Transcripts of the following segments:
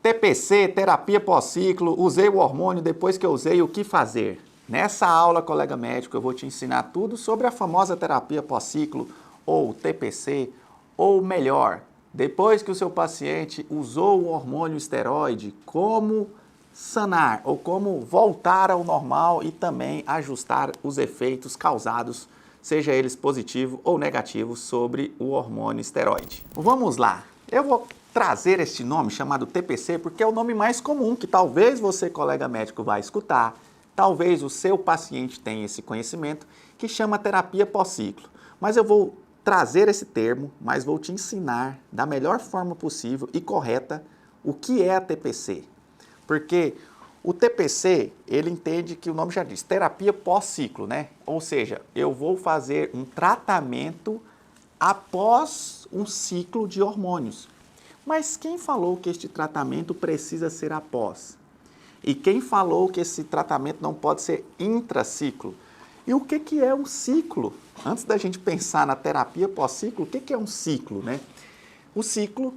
TPC, terapia pós-ciclo, usei o hormônio, depois que eu usei, o que fazer? Nessa aula, colega médico, eu vou te ensinar tudo sobre a famosa terapia pós-ciclo, ou TPC, ou melhor, depois que o seu paciente usou o hormônio esteroide, como sanar ou como voltar ao normal e também ajustar os efeitos causados, seja eles positivos ou negativos, sobre o hormônio esteroide. Vamos lá, eu vou trazer este nome chamado TPC porque é o nome mais comum que talvez você, colega médico, vai escutar, talvez o seu paciente tenha esse conhecimento, que chama terapia pós-ciclo. Mas eu vou trazer esse termo, mas vou te ensinar da melhor forma possível e correta o que é a TPC. Porque o TPC, ele entende que o nome já diz, terapia pós-ciclo, né? Ou seja, eu vou fazer um tratamento após um ciclo de hormônios. Mas quem falou que este tratamento precisa ser após? E quem falou que esse tratamento não pode ser intraciclo? E o que é um ciclo? Antes da gente pensar na terapia pós-ciclo, o que é um ciclo, né? O ciclo,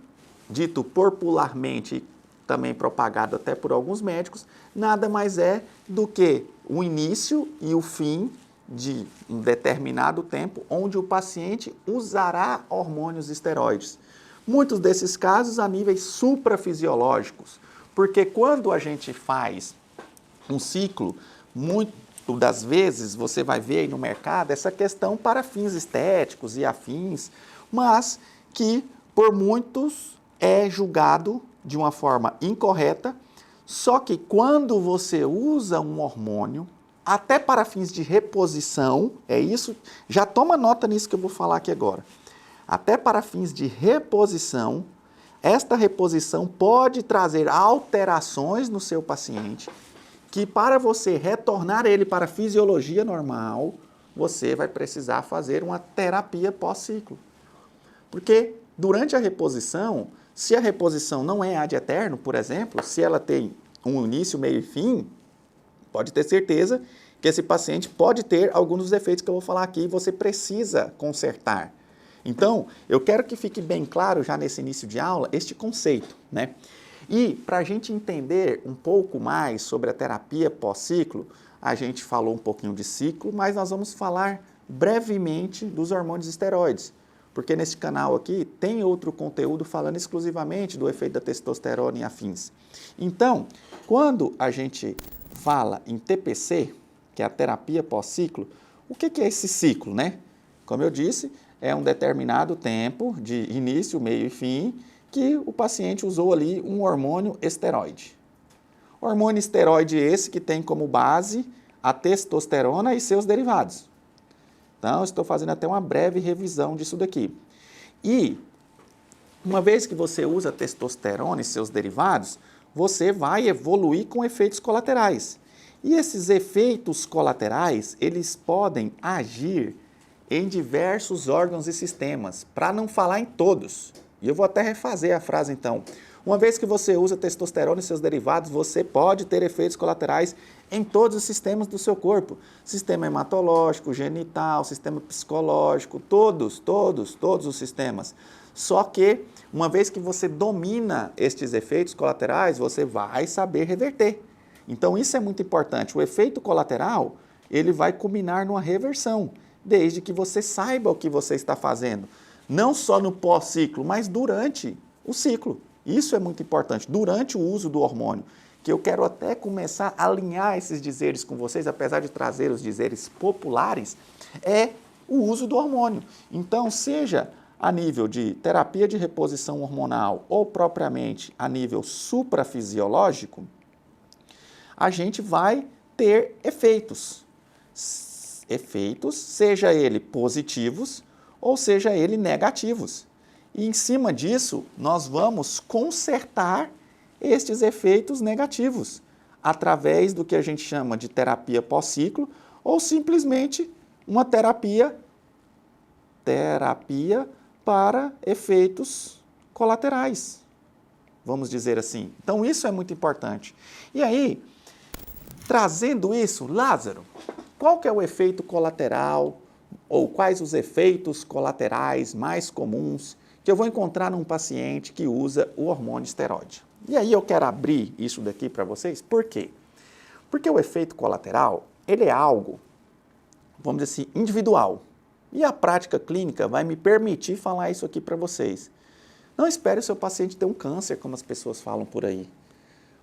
dito popularmente, também propagado até por alguns médicos, nada mais é do que o início e o fim de um determinado tempo onde o paciente usará hormônios esteroides. Muitos desses casos a níveis suprafisiológicos, porque quando a gente faz um ciclo, muito das vezes você vai ver aí no mercado essa questão para fins estéticos e afins, mas que por muitos é julgado de uma forma incorreta, só que quando você usa um hormônio, até para fins de reposição, é isso, já toma nota nisso que eu vou falar aqui agora. Até para fins de reposição, esta reposição pode trazer alterações no seu paciente, que para você retornar ele para a fisiologia normal, você vai precisar fazer uma terapia pós-ciclo. Porque durante a reposição, se a reposição não é ad eterno, por exemplo, se ela tem um início, meio e fim, pode ter certeza que esse paciente pode ter alguns dos efeitos que eu vou falar aqui e você precisa consertar. Então, eu quero que fique bem claro já nesse início de aula este conceito, né? E para a gente entender um pouco mais sobre a terapia pós-ciclo, a gente falou um pouquinho de ciclo, mas nós vamos falar brevemente dos hormônios esteroides, porque nesse canal aqui tem outro conteúdo falando exclusivamente do efeito da testosterona e afins. Então, quando a gente fala em TPC, que é a terapia pós-ciclo, o que é esse ciclo, né? Como eu disse, é um determinado tempo de início, meio e fim, que o paciente usou ali um hormônio esteroide. Hormônio esteroide esse que tem como base a testosterona e seus derivados. Então, estou fazendo até uma breve revisão disso daqui. E, uma vez que você usa testosterona e seus derivados, você vai evoluir com efeitos colaterais. E esses efeitos colaterais, eles podem agir em diversos órgãos e sistemas, para não falar em todos. E eu vou até refazer a frase então. Uma vez que você usa testosterona e seus derivados, você pode ter efeitos colaterais em todos os sistemas do seu corpo. Sistema hematológico, genital, sistema psicológico, todos os sistemas. Só que, uma vez que você domina estes efeitos colaterais, você vai saber reverter. Então, isso é muito importante. O efeito colateral, ele vai culminar numa reversão, desde que você saiba o que você está fazendo. Não só no pós-ciclo, mas durante o ciclo. Isso é muito importante, durante o uso do hormônio, que eu quero até começar a alinhar esses dizeres com vocês, apesar de trazer os dizeres populares, é o uso do hormônio. Então, seja a nível de terapia de reposição hormonal ou propriamente a nível suprafisiológico, a gente vai ter efeitos, seja ele positivos ou seja ele negativos. E em cima disso, nós vamos consertar estes efeitos negativos através do que a gente chama de terapia pós-ciclo ou simplesmente uma terapia para efeitos colaterais, vamos dizer assim. Então, isso é muito importante. E aí, trazendo isso, Lázaro, qual que é o efeito colateral ou quais os efeitos colaterais mais comuns que eu vou encontrar num paciente que usa o hormônio esteroide? E aí eu quero abrir isso daqui para vocês, por quê? Porque o efeito colateral, ele é algo, vamos dizer assim, individual. E a prática clínica vai me permitir falar isso aqui para vocês. Não espere o seu paciente ter um câncer, como as pessoas falam por aí.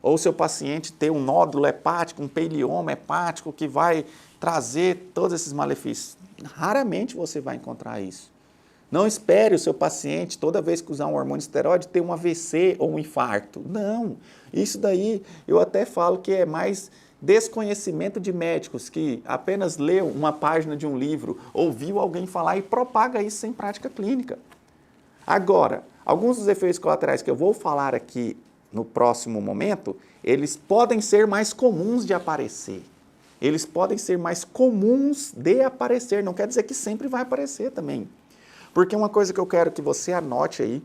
Ou o seu paciente ter um nódulo hepático, um pelioma hepático que vai trazer todos esses malefícios. Raramente você vai encontrar isso. Não espere o seu paciente, toda vez que usar um hormônio esteroide, ter um AVC ou um infarto. Não, isso daí eu até falo que é mais desconhecimento de médicos que apenas leu uma página de um livro, ouviu alguém falar e propaga isso sem prática clínica. Agora, alguns dos efeitos colaterais que eu vou falar aqui no próximo momento, eles podem ser mais comuns de aparecer. Eles podem ser mais comuns de aparecer, não quer dizer que sempre vai aparecer também. Porque uma coisa que eu quero que você anote aí,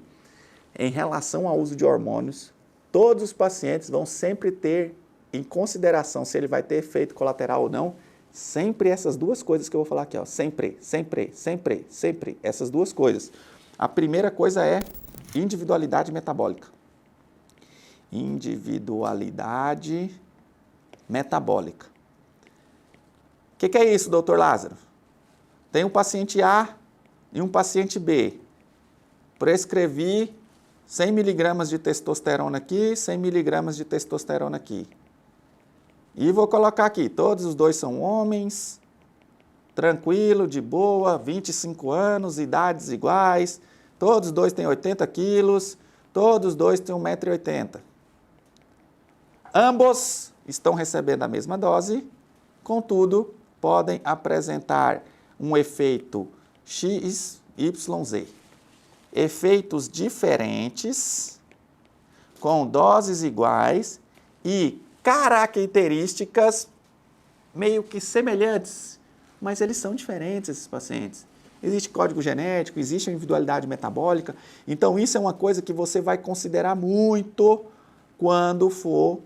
em relação ao uso de hormônios, todos os pacientes vão sempre ter em consideração se ele vai ter efeito colateral ou não, sempre essas duas coisas que eu vou falar aqui, ó, sempre, essas duas coisas. A primeira coisa é individualidade metabólica. Individualidade metabólica. O que é isso, doutor Lázaro? Tem um paciente A e um paciente B. Prescrevi 100 miligramas de testosterona aqui, 100 miligramas de testosterona aqui. E vou colocar aqui, todos os dois são homens, tranquilo, de boa, 25 anos, idades iguais, todos os dois têm 80 quilos, todos os dois têm 1,80 m. Ambos estão recebendo a mesma dose, contudo, podem apresentar um efeito XYZ. Efeitos diferentes, com doses iguais e características meio que semelhantes, mas eles são diferentes, esses pacientes. Existe código genético, existe a individualidade metabólica, então isso é uma coisa que você vai considerar muito quando for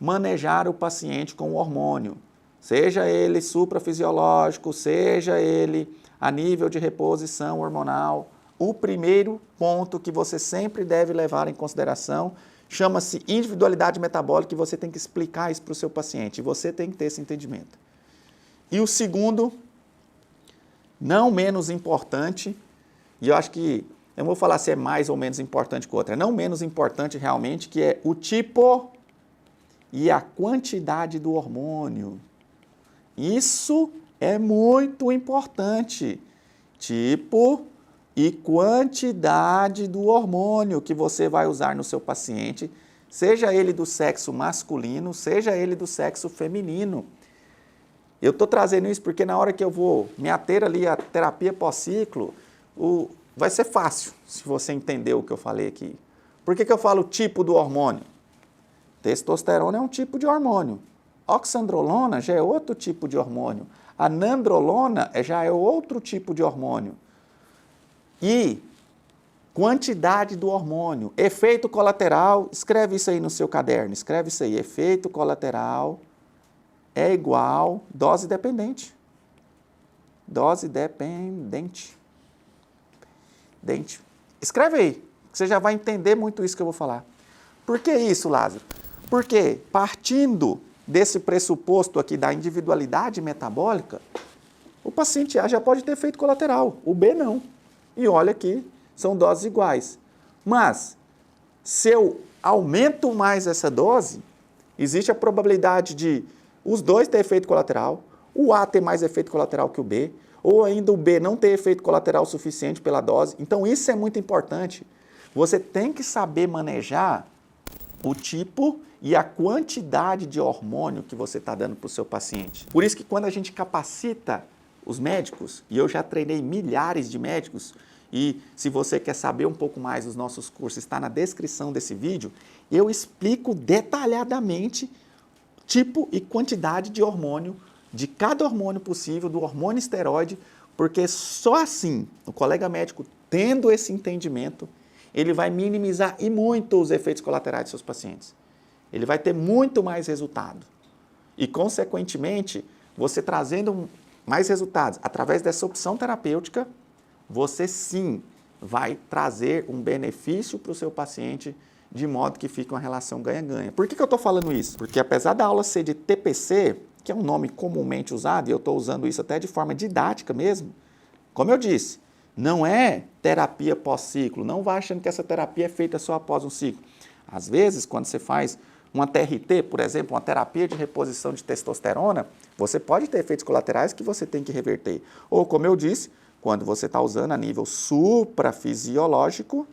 manejar o paciente com o hormônio, seja ele suprafisiológico, seja ele a nível de reposição hormonal. O primeiro ponto que você sempre deve levar em consideração chama-se individualidade metabólica e você tem que explicar isso para o seu paciente, e você tem que ter esse entendimento. E o segundo, não menos importante, e eu acho que, eu vou falar se é mais ou menos importante que o outro, é não menos importante realmente, que é o tipo e a quantidade do hormônio. Isso é muito importante. Tipo e quantidade do hormônio que você vai usar no seu paciente, seja ele do sexo masculino, seja ele do sexo feminino. Eu estou trazendo isso porque na hora que eu vou me ater ali à terapia pós-ciclo, vai ser fácil se você entender o que eu falei aqui. Por que eu falo tipo do hormônio? Testosterona é um tipo de hormônio. Oxandrolona já é outro tipo de hormônio. A nandrolona já é outro tipo de hormônio. E quantidade do hormônio. Efeito colateral, escreve isso aí no seu caderno, escreve isso aí. Efeito colateral é igual dose dependente. Dose dependente. Escreve aí, que você já vai entender muito isso que eu vou falar. Por que isso, Lázaro? Porque partindo desse pressuposto aqui da individualidade metabólica, o paciente A já pode ter efeito colateral, o B não. E olha aqui, são doses iguais. Mas, se eu aumento mais essa dose, existe a probabilidade de os dois ter efeito colateral, o A ter mais efeito colateral que o B, ou ainda o B não ter efeito colateral suficiente pela dose. Então, isso é muito importante. Você tem que saber manejar o tipo e a quantidade de hormônio que você está dando para o seu paciente. Por isso que quando a gente capacita os médicos, e eu já treinei milhares de médicos, e se você quer saber um pouco mais dos nossos cursos, está na descrição desse vídeo, eu explico detalhadamente tipo e quantidade de hormônio, de cada hormônio possível, do hormônio esteroide, porque só assim, o colega médico tendo esse entendimento, ele vai minimizar e muito os efeitos colaterais dos seus pacientes. Ele vai ter muito mais resultado. E, consequentemente, você trazendo mais resultados através dessa opção terapêutica, você sim vai trazer um benefício para o seu paciente de modo que fica uma relação ganha-ganha. Por que eu estou falando isso? Porque apesar da aula ser de TPC, que é um nome comumente usado, e eu estou usando isso até de forma didática mesmo, como eu disse, não é terapia pós-ciclo, não vá achando que essa terapia é feita só após um ciclo. Às vezes, quando você faz uma TRT, por exemplo, uma terapia de reposição de testosterona, você pode ter efeitos colaterais que você tem que reverter. Ou, como eu disse, quando você está usando a nível suprafisiológico,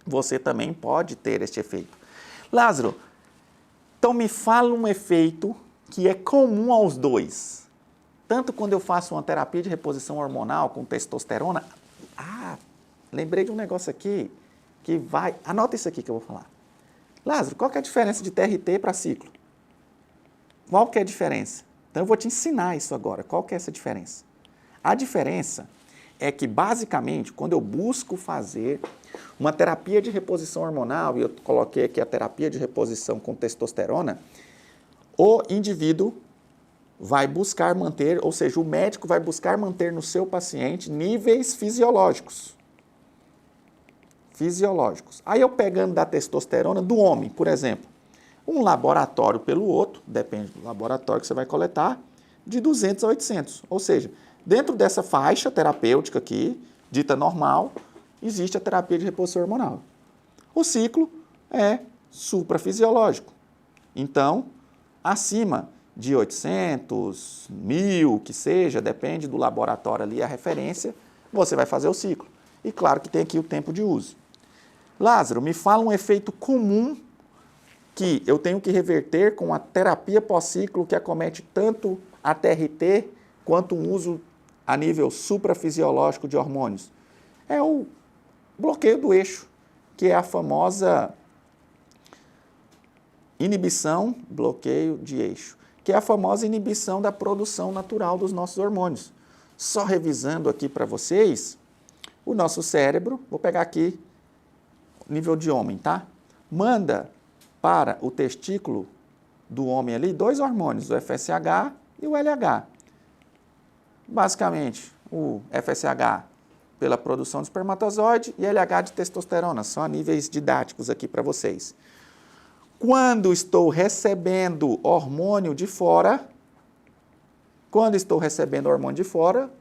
você também pode ter este efeito. Lázaro, então me fala um efeito que é comum aos dois. Tanto quando eu faço uma terapia de reposição hormonal com testosterona... lembrei de um negócio aqui que vai... Anota isso aqui que eu vou falar. Lázaro, qual que é a diferença de TRT para ciclo? Qual que é a diferença? Então eu vou te ensinar isso agora. Qual que é essa diferença? A diferença é que, basicamente, quando eu busco fazer uma terapia de reposição hormonal, e eu coloquei aqui a terapia de reposição com testosterona, o indivíduo vai buscar manter, ou seja, o médico vai buscar manter no seu paciente níveis fisiológicos. Aí eu pegando da testosterona do homem, por exemplo, um laboratório pelo outro, depende do laboratório que você vai coletar, de 200 a 800. Ou seja, dentro dessa faixa terapêutica aqui, dita normal, existe a terapia de reposição hormonal. O ciclo é suprafisiológico. Então, acima de 800, 1000, que seja, depende do laboratório ali, a referência, você vai fazer o ciclo. E claro que tem aqui o tempo de uso. Lázaro, me fala um efeito comum que eu tenho que reverter com a terapia pós-ciclo que acomete tanto a TRT quanto um uso a nível suprafisiológico de hormônios. É o bloqueio do eixo, que é a famosa inibição, bloqueio de eixo, que é a famosa inibição da produção natural dos nossos hormônios. Só revisando aqui para vocês, o nosso cérebro, vou pegar aqui nível de homem, tá? Manda para o testículo do homem ali 2 hormônios, o FSH e o LH. Basicamente, o FSH pela produção de espermatozoide e LH de testosterona, são a níveis didáticos aqui para vocês. Quando estou recebendo hormônio de fora,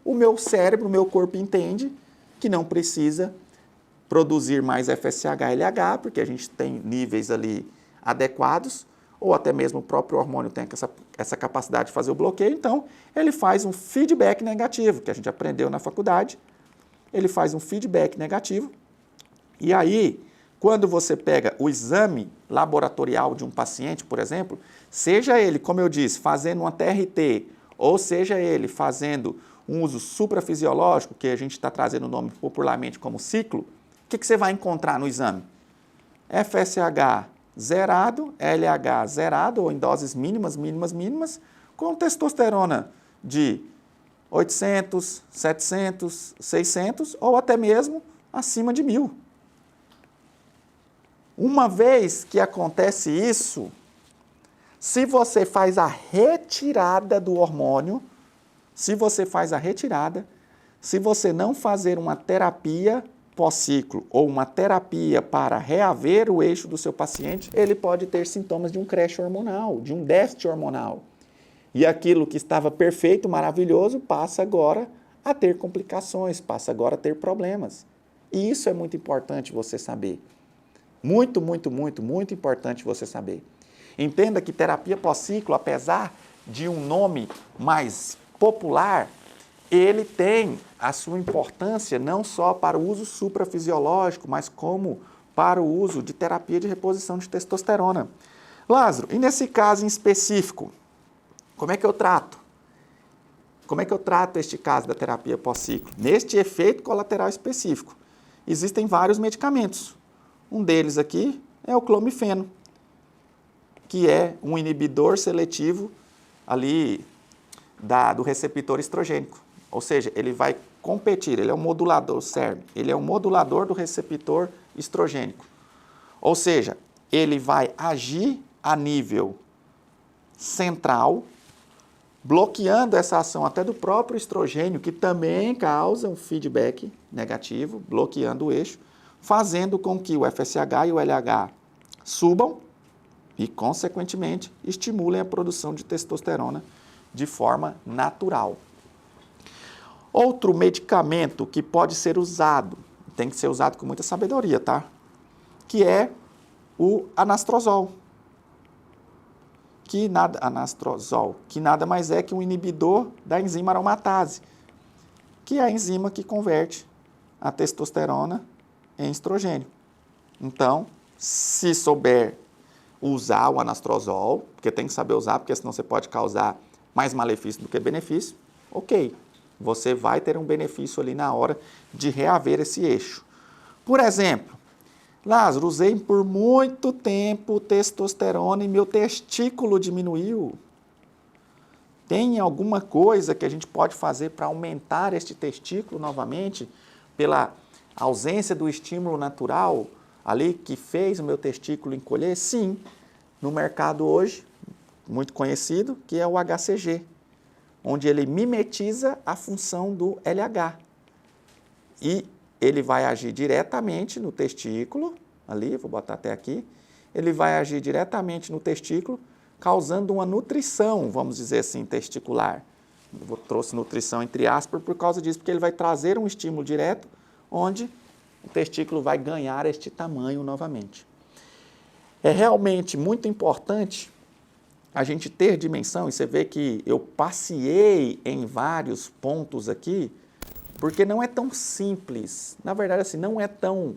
o meu cérebro, o meu corpo entende que não precisa produzir mais FSH e LH, porque a gente tem níveis ali adequados, ou até mesmo o próprio hormônio tem essa capacidade de fazer o bloqueio, então ele faz um feedback negativo, que a gente aprendeu na faculdade, ele faz um feedback negativo, e aí, quando você pega o exame laboratorial de um paciente, por exemplo, seja ele, como eu disse, fazendo uma TRT, ou seja ele fazendo um uso suprafisiológico, que a gente está trazendo o nome popularmente como ciclo, o que você vai encontrar no exame? FSH zerado, LH zerado, ou em doses mínimas, com testosterona de 800, 700, 600, ou até mesmo acima de 1000. Uma vez que acontece isso, se você faz a retirada do hormônio, se você não fazer uma terapia pós-ciclo ou uma terapia para reaver o eixo do seu paciente, ele pode ter sintomas de um crash hormonal, de um déficit hormonal. E aquilo que estava perfeito, maravilhoso, passa agora a ter complicações, passa agora a ter problemas. E isso é muito importante você saber. Muito importante você saber. Entenda que terapia pós-ciclo, apesar de um nome mais popular, ele tem a sua importância não só para o uso suprafisiológico, mas como para o uso de terapia de reposição de testosterona. Lázaro, e nesse caso em específico, como é que eu trato? Como é que eu trato este caso da terapia pós-ciclo? Neste efeito colateral específico, existem vários medicamentos. Um deles aqui é o clomifeno, que é um inibidor seletivo ali do receptor estrogênico. Ou seja, ele vai competir, ele é um modulador, CERM, ele é um modulador do receptor estrogênico. Ou seja, ele vai agir a nível central, bloqueando essa ação até do próprio estrogênio, que também causa um feedback negativo, bloqueando o eixo, fazendo com que o FSH e o LH subam e, consequentemente, estimulem a produção de testosterona de forma natural. Outro medicamento que pode ser usado, tem que ser usado com muita sabedoria, tá? Que é o anastrozol. Que nada mais é que um inibidor da enzima aromatase, que é a enzima que converte a testosterona em estrogênio. Então, se souber usar o anastrozol, porque tem que saber usar, porque senão você pode causar mais malefício do que benefício, ok, você vai ter um benefício ali na hora de reaver esse eixo. Por exemplo, Lázaro, usei por muito tempo testosterona e meu testículo diminuiu. Tem alguma coisa que a gente pode fazer para aumentar este testículo novamente, pela ausência do estímulo natural ali que fez o meu testículo encolher? Sim, no mercado hoje, muito conhecido, que é o HCG, onde ele mimetiza a função do LH. E ele vai agir diretamente no testículo, ali, vou botar até aqui, ele vai agir diretamente no testículo, causando uma nutrição, vamos dizer assim, testicular. Eu trouxe nutrição entre aspas por causa disso, porque ele vai trazer um estímulo direto, onde o testículo vai ganhar este tamanho novamente. É realmente muito importante a gente ter dimensão, e você vê que eu passeei em vários pontos aqui, porque não é tão simples. Na verdade, assim, não é tão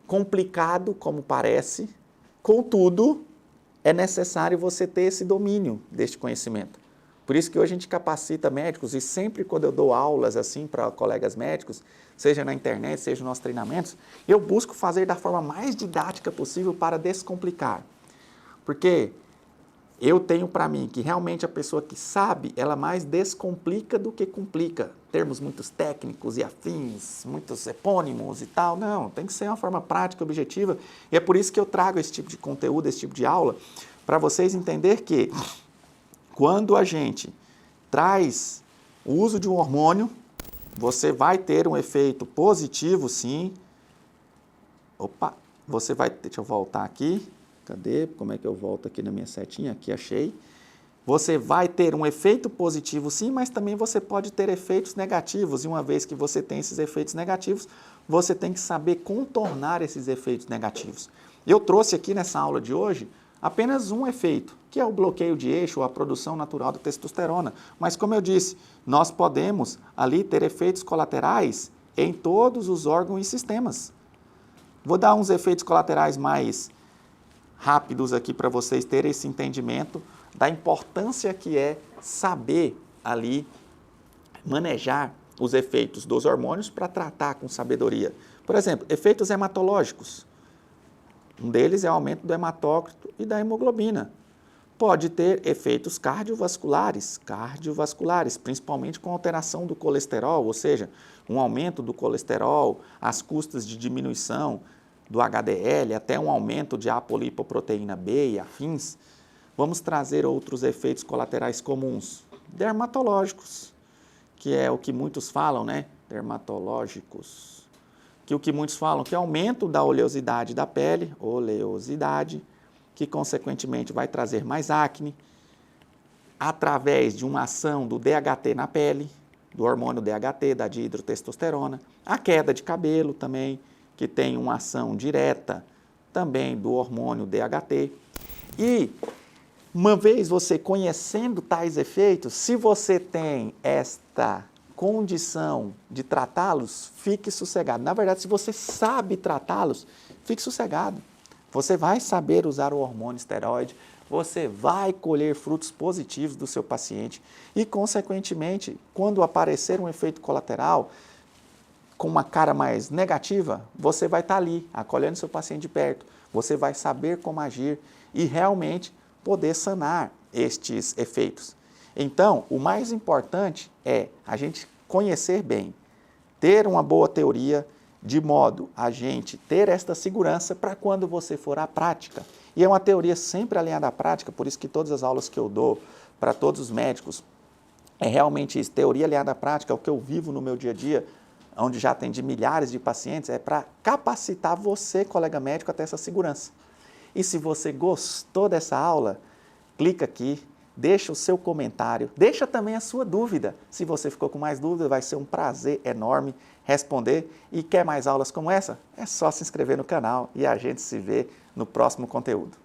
complicado como parece, contudo, é necessário você ter esse domínio deste conhecimento. Por isso que hoje a gente capacita médicos, e sempre quando eu dou aulas assim para colegas médicos, seja na internet, seja nos nossos treinamentos, eu busco fazer da forma mais didática possível para descomplicar. Porque eu tenho para mim que realmente a pessoa que sabe, ela mais descomplica do que complica. Termos muitos técnicos e afins, muitos epônimos e tal. Não, tem que ser uma forma prática, objetiva. E é por isso que eu trago esse tipo de conteúdo, esse tipo de aula, para vocês entenderem que quando a gente traz o uso de um hormônio, você vai ter um efeito positivo, sim. Opa, você vai... Deixa eu voltar aqui. Cadê? Como é que eu volto aqui na minha setinha? Aqui, achei. Você vai ter um efeito positivo, sim, mas também você pode ter efeitos negativos. E uma vez que você tem esses efeitos negativos, você tem que saber contornar esses efeitos negativos. Eu trouxe aqui nessa aula de hoje apenas um efeito, que é o bloqueio de eixo ou a produção natural da testosterona. Mas, como eu disse, nós podemos ali ter efeitos colaterais em todos os órgãos e sistemas. Vou dar uns efeitos colaterais mais rápidos aqui para vocês terem esse entendimento da importância que é saber ali manejar os efeitos dos hormônios para tratar com sabedoria. Por exemplo, efeitos hematológicos. Um deles é o aumento do hematócrito e da hemoglobina. Pode ter efeitos cardiovasculares, principalmente com alteração do colesterol, ou seja, um aumento do colesterol, às custas de diminuição do HDL, até um aumento de apolipoproteína B e afins. Vamos trazer outros efeitos colaterais comuns, dermatológicos, que é o que muitos falam, né? Dermatológicos, que o que muitos falam que é aumento da oleosidade da pele, que consequentemente vai trazer mais acne, através de uma ação do DHT na pele, do hormônio DHT, da dihidrotestosterona, a queda de cabelo também, que tem uma ação direta também do hormônio DHT. E, uma vez você conhecendo tais efeitos, se você tem esta condição de tratá-los, fique sossegado. Na verdade, se você sabe tratá-los, fique sossegado. Você vai saber usar o hormônio esteroide, você vai colher frutos positivos do seu paciente e, consequentemente, quando aparecer um efeito colateral com uma cara mais negativa, você vai estar ali, acolhendo seu paciente de perto, você vai saber como agir e realmente poder sanar estes efeitos. Então, o mais importante é a gente conhecer bem, ter uma boa teoria, de modo a gente ter esta segurança para quando você for à prática. E é uma teoria sempre alinhada à prática, por isso que todas as aulas que eu dou para todos os médicos é realmente isso, teoria alinhada à prática, é o que eu vivo no meu dia a dia. onde já atendi milhares de pacientes, é para capacitar você, colega médico, a ter essa segurança. E se você gostou dessa aula, clica aqui, deixa o seu comentário, deixa também a sua dúvida. Se você ficou com mais dúvida, vai ser um prazer enorme responder. E quer mais aulas como essa? É só se inscrever no canal e a gente se vê no próximo conteúdo.